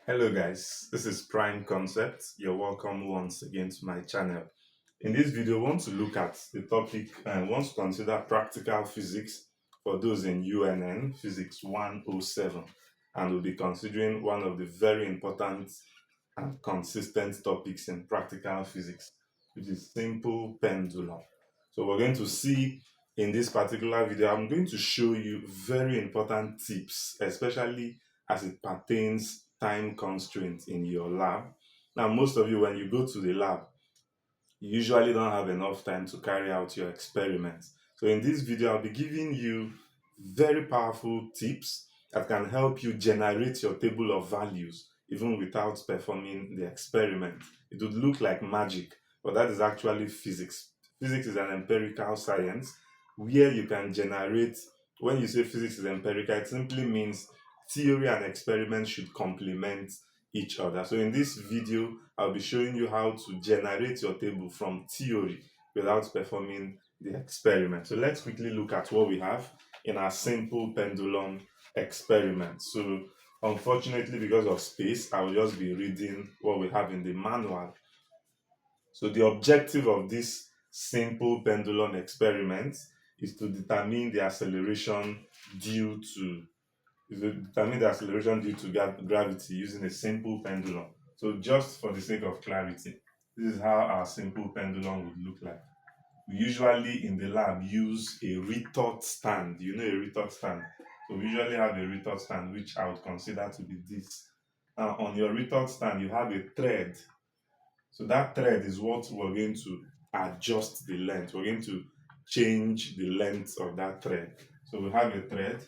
Hello guys, this is Prime Concept. You're welcome once again to my channel. In this video, I want to look at the topic and want to consider practical physics for those in UNN, Physics 107. And we'll be considering one of the very important and consistent topics in practical physics, which is simple pendulum. So we're going to see in this particular video, I'm going to show you very important tips, especially as it pertains time constraints in your lab. Now, most of you, when you go to the lab, you usually don't have enough time to carry out your experiments. So in this video, I'll be giving you very powerful tips that can help you generate your table of values even without performing the experiment. It would look like magic, but that is actually physics. Physics is an empirical science where you can generate, when you say physics is empirical, it simply means theory and experiment should complement each other. So in this video, I'll be showing you how to generate your table from theory without performing the experiment. So let's quickly look at what we have in our simple pendulum experiment. So unfortunately, because of space, I will just be reading what we have in the manual. So the objective of this simple pendulum experiment is to determine the acceleration due to gravity using a simple pendulum. So just for the sake of clarity, this is how our simple pendulum would look like. We usually in the lab use a retort stand. You know a retort stand. So we usually have a retort stand, which I would consider to be this. Now on your retort stand, you have a thread. So that thread is what we're going to adjust the length. We're going to change the length of that thread. So we have a thread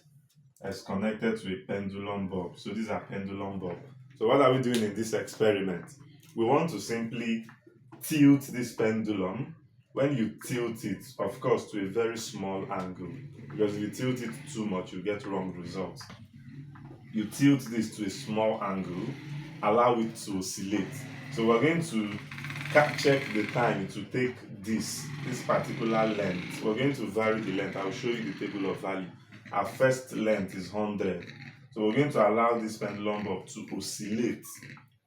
that's connected to a pendulum bulb. So these are pendulum bulb. So what are we doing in this experiment? We want to simply tilt this pendulum. When you tilt it, of course, to a very small angle, because if you tilt it too much, you get wrong results. You tilt this to a small angle, allow it to oscillate. So we're going to check the time it will take this particular length. We're going to vary the length. I'll show you the table of value. Our first length is 100. So we're going to allow this pendulum bulb to oscillate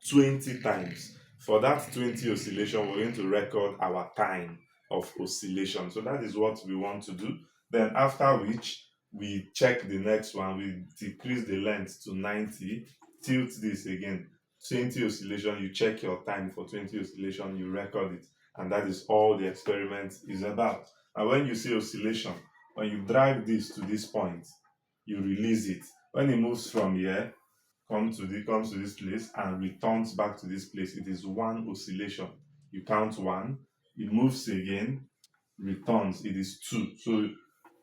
20 times. For that 20 oscillation, we're going to record our time of oscillation. So that is what we want to do. Then after which, we check the next one. We decrease the length to 90, tilt this again. 20 oscillation, you check your time for 20 oscillation, you record it. And that is all the experiment is about. And when you see oscillation, when you drag this to this point, you release it. When it moves from here, comes to this place and returns back to this place, it is one oscillation. You count one, it moves again, returns, it is two. So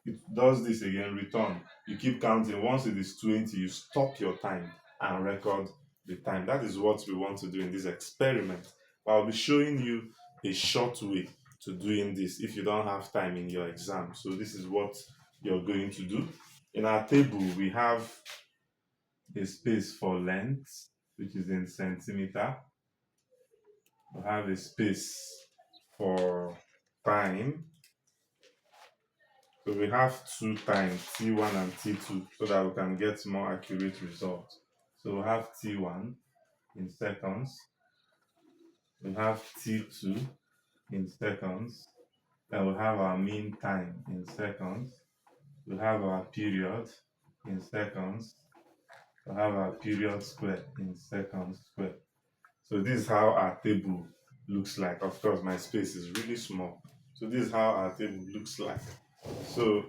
it does this again, return. You keep counting. Once it is 20, you stop your time and record the time. That is what we want to do in this experiment. I'll be showing you a short way to doing this if you don't have time in your exam. So this is what you're going to do. In our table, we have a space for length, which is in centimeter. We have a space for time. So we have two times, T1 and T2, so that we can get more accurate results. So we have T1 in seconds, we have T2 in seconds, then we have our mean time in seconds, we have our period in seconds, we have our period square in seconds square. So this is how our table looks like. Of course, my space is really small. So this is how our table looks like. So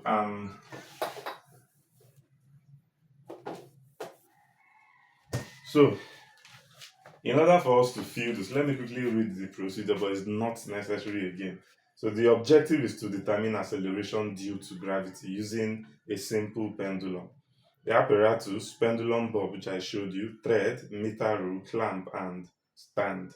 so in order for us to fill this, let me quickly read the procedure, but it's not necessary again. So the objective is to determine acceleration due to gravity using a simple pendulum. The apparatus, pendulum bulb, which I showed you, thread, meter rule, clamp, and stand.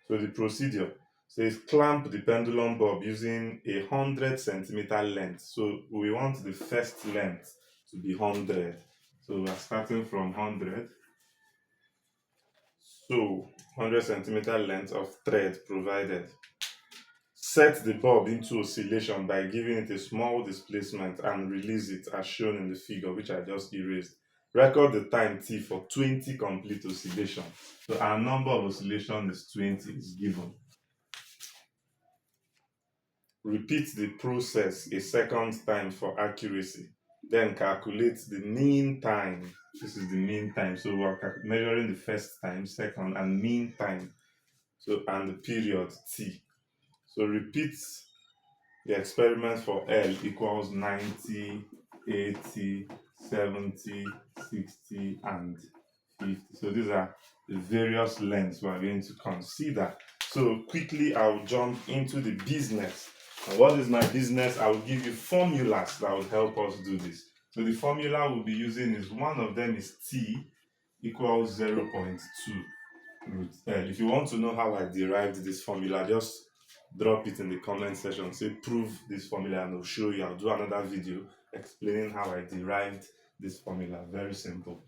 So the procedure says clamp the pendulum bulb using 100 centimeter length. So we want the first length to be 100. So we're starting from 100. So 100 centimeter length of thread provided. Set the bulb into oscillation by giving it a small displacement and release it as shown in the figure, which I just erased. Record the time t for 20 complete oscillations. So our number of oscillations is 20 is given. Repeat the process a second time for accuracy. Then calculate the mean time. This is the mean time. So we're measuring the first time, second, and mean time. So and the period t. So repeat the experiment for L equals 90, 80, 70, 60, and 50. So these are the various lengths we are going to consider. So quickly, I'll jump into the business. And what is my business? I will give you formulas that will help us do this. So the formula we'll be using is, one of them is T equals 0.2 root L. If you want to know how I derived this formula, just drop it in the comment section. Say prove this formula and I'll show you. I'll do another video explaining how I derived this formula. Very simple.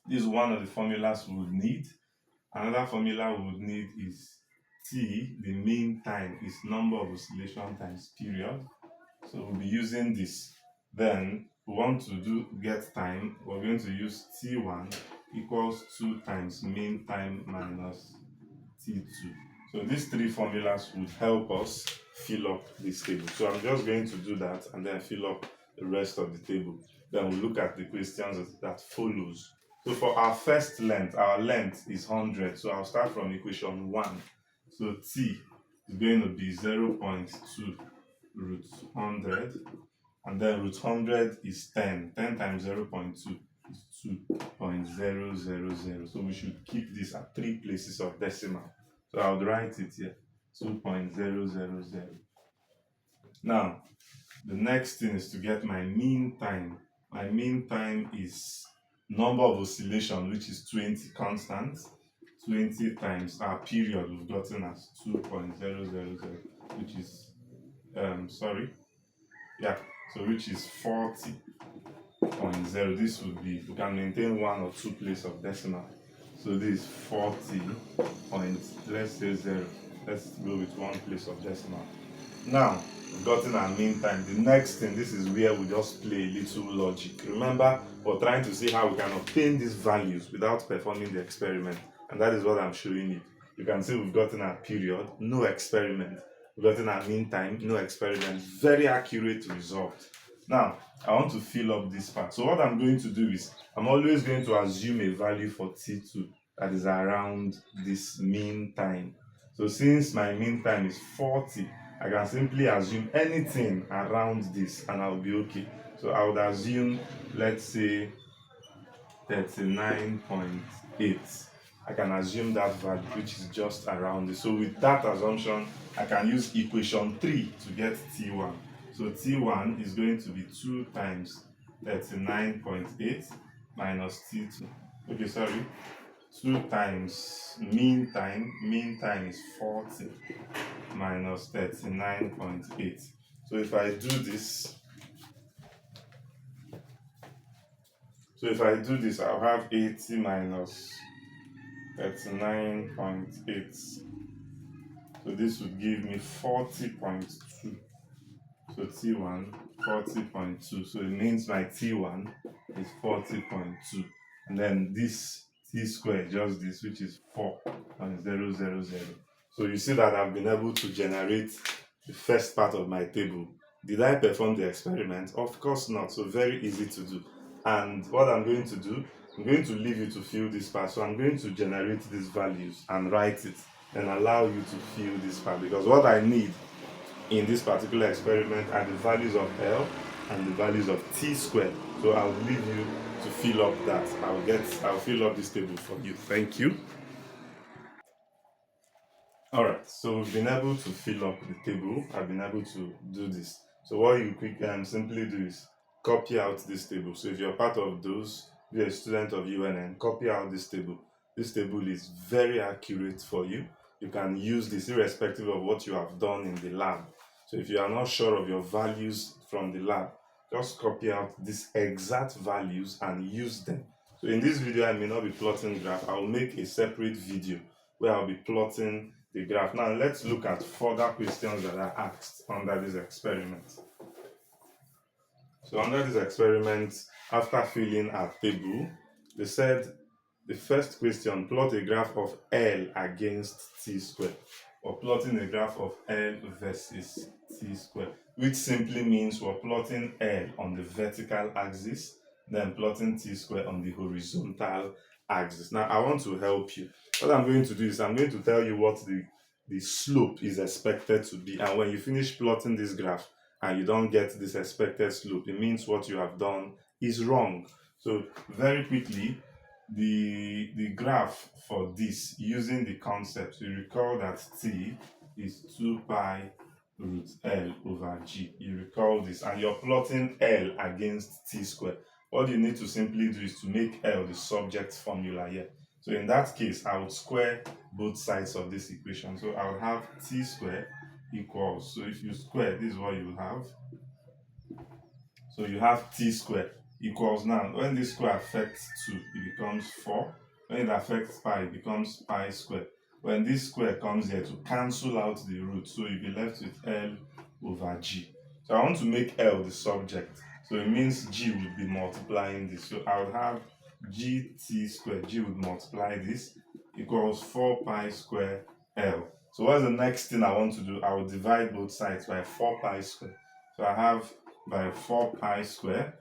This is one of the formulas we would need. Another formula we would need is T, the mean time, is number of oscillation times period. So we'll be using this. Then we want to get time. We're going to use T1 equals 2 times mean time minus T2. So these three formulas would help us fill up this table. So I'm just going to do that and then fill up the rest of the table. Then we'll look at the questions that follows. So for our first length, our length is 100. So I'll start from equation 1. So T is going to be 0.2 root 100. And then root 100 is 10. 10 times 0.2 is 2.000. So we should keep this at 3 places of decimal. So I would write it here, 2.000. Now, the next thing is to get my mean time. My mean time is number of oscillation, which is 20 constant. 20 times our period we've gotten as 2.000, which is, which is 40.0. This would be, we can maintain 1 or 2 places of decimal. So this is 40 point, let's say 0. Let's go with 1 place of decimal. Now, we've gotten our mean time. The next thing, this is where we just play a little logic. Remember, we're trying to see how we can obtain these values without performing the experiment. And that is what I'm showing you. You can see we've gotten our period, no experiment. We've gotten our mean time, no experiment. Very accurate result. Now, I want to fill up this part. So what I'm going to do is, I'm always going to assume a value for T2 that is around this mean time. So since my mean time is 40, I can simply assume anything around this and I'll be okay. So I would assume, let's say, 39.8. I can assume that value, which is just around it. So with that assumption, I can use equation 3 to get T1. So T1 is going to be 2 times 39.8 minus T2. Okay, sorry. 2 times mean time is 40 minus 39.8. So if I do this, I'll have 80 minus 39.8. So this would give me 40.2. So T1, 40.2. So it means my T1 is 40.2. And then this T squared, just this, which is 4.000. So you see that I've been able to generate the first part of my table. Did I perform the experiment? Of course not. So very easy to do. And what I'm going to do, I'm going to leave you to fill this part. So I'm going to generate these values and write it and allow you to fill this part, because what I need in this particular experiment are the values of L and the values of T squared. So I'll leave you to fill up that. I'll fill up this table for you. Thank you. Alright, so we've been able to fill up the table. I've been able to do this. So what you simply do is copy out this table. So if you're part of those, you're a student of UNN, copy out this table. This table is very accurate for you. You can use this irrespective of what you have done in the lab. So if you are not sure of your values from the lab, just copy out these exact values and use them. So in this video, I may not be plotting graph. I'll make a separate video where I'll be plotting the graph. Now let's look at further questions that are asked under this experiment. So under this experiment, after filling our table, they said the first question, plot a graph of L against T square, or plotting a graph of L versus T square, which simply means we're plotting L on the vertical axis, then plotting T square on the horizontal axis. Now, I want to help you. What I'm going to do is I'm going to tell you what the slope is expected to be. And when you finish plotting this graph and you don't get this expected slope, it means what you have done is wrong. So very quickly, the graph for this using the concept, you recall that T is 2 pi root L over G. You recall this, and you're plotting L against T square. What you need to simply do is to make L the subject formula here. So in that case, I would square both sides of this equation. So I would have T square equals, so if you square, this is what you have. So you have T square equals, now when this square affects 2, it becomes 4. When it affects pi, it becomes pi square. When this square comes here to cancel out the root, so you'll be left with L over G. So I want to make L the subject. So it means G would be multiplying this. So I would have GT squared, G would multiply this, equals 4 pi square L. So what's the next thing I want to do? I will divide both sides by 4 pi square. So I have by 4 pi square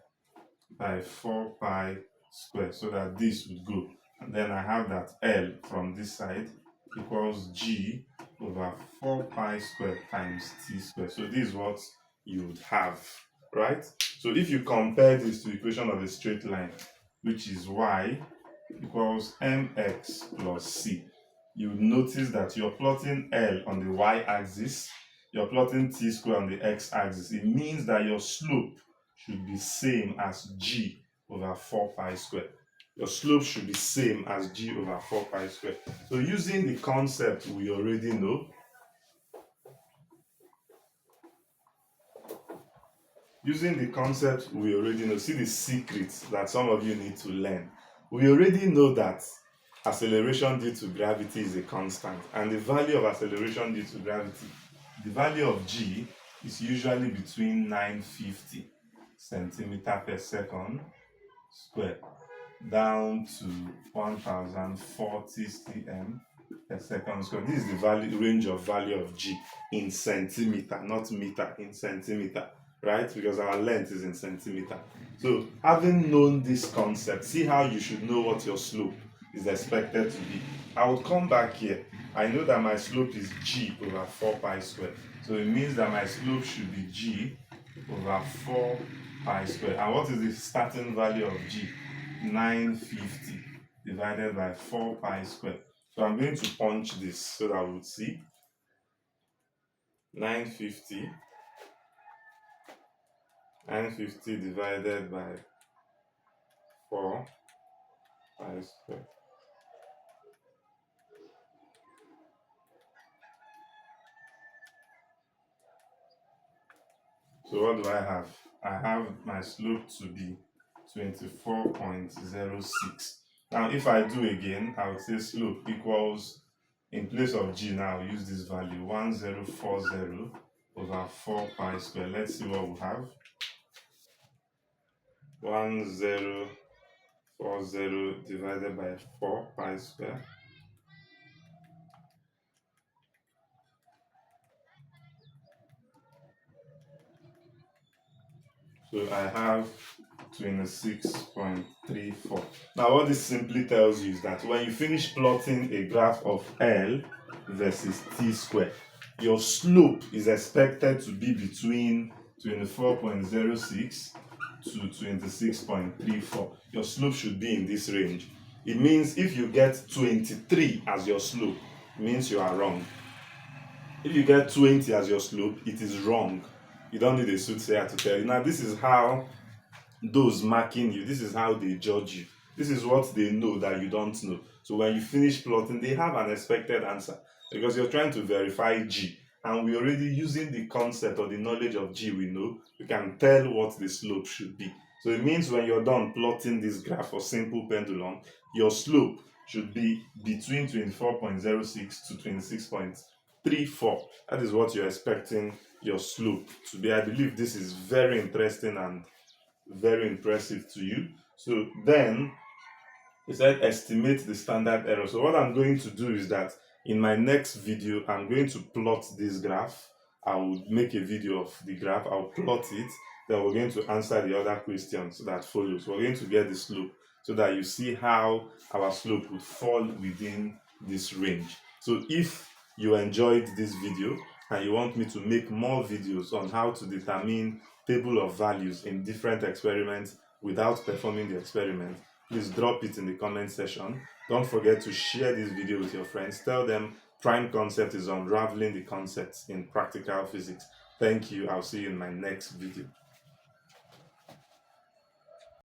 by 4 pi square, so that this would go. And then I have that L from this side equals G over 4 pi square times T square. So this is what you would have, right? So if you compare this to the equation of a straight line, which is y equals mx plus c, you would notice that you're plotting L on the y-axis, you're plotting T square on the x-axis. It means that your slope should be same as G over 4 pi square. Your slope should be same as G over 4 pi square. So using the concept we already know, see the secrets that some of you need to learn. We already know that acceleration due to gravity is a constant, and the value of acceleration due to gravity, the value of G, is usually between 950 centimeter per second square down to 1040 cm per second square. This is the range of value of G in centimeter, not meter, in centimeter, right? Because our length is in centimeter. So having known this concept, see how you should know what your slope is expected to be. I would come back here. I know that my slope is G over 4 pi square. So it means that my slope should be G over 4 pi square. And what is the starting value of G? 950 divided by 4 pi square. So I'm going to punch this so that we'll see. 950 divided by 4 pi square. So what do I have? I have my slope to be 24.06. Now if I do again, I would say slope equals, in place of G now, I'll use this value, 1040 over 4 pi square. Let's see what we have. 1040 divided by 4 pi square. So I have 26.34. Now what this simply tells you is that when you finish plotting a graph of L versus T square, your slope is expected to be between 24.06 to 26.34. Your slope should be in this range. It means if you get 23 as your slope, it means you are wrong. If you get 20 as your slope, it is wrong. You don't need a soothsayer to tell you. Now, this is how those marking you, this is how they judge you. This is what they know that you don't know. So when you finish plotting, they have an expected answer because you're trying to verify G. And we're already using the concept or the knowledge of G we know, we can tell what the slope should be. So it means when you're done plotting this graph for simple pendulum, your slope should be between 24.06 to 26.34. That is what you're expecting your slope to be. I believe this is very interesting and very impressive to you. So then it said estimate the standard error. So what I'm going to do is that in my next video, I'm going to plot this graph. I will make a video of the graph, I'll plot it, then we're going to answer the other questions that follow. So we're going to get the slope so that you see how our slope would fall within this range. So if you enjoyed this video and you want me to make more videos on how to determine table of values in different experiments without performing the experiment, please drop it in the comment section. Don't forget to share this video with your friends. Tell them prime concept is unraveling the concepts in practical physics. Thank you. I'll see you in my next video.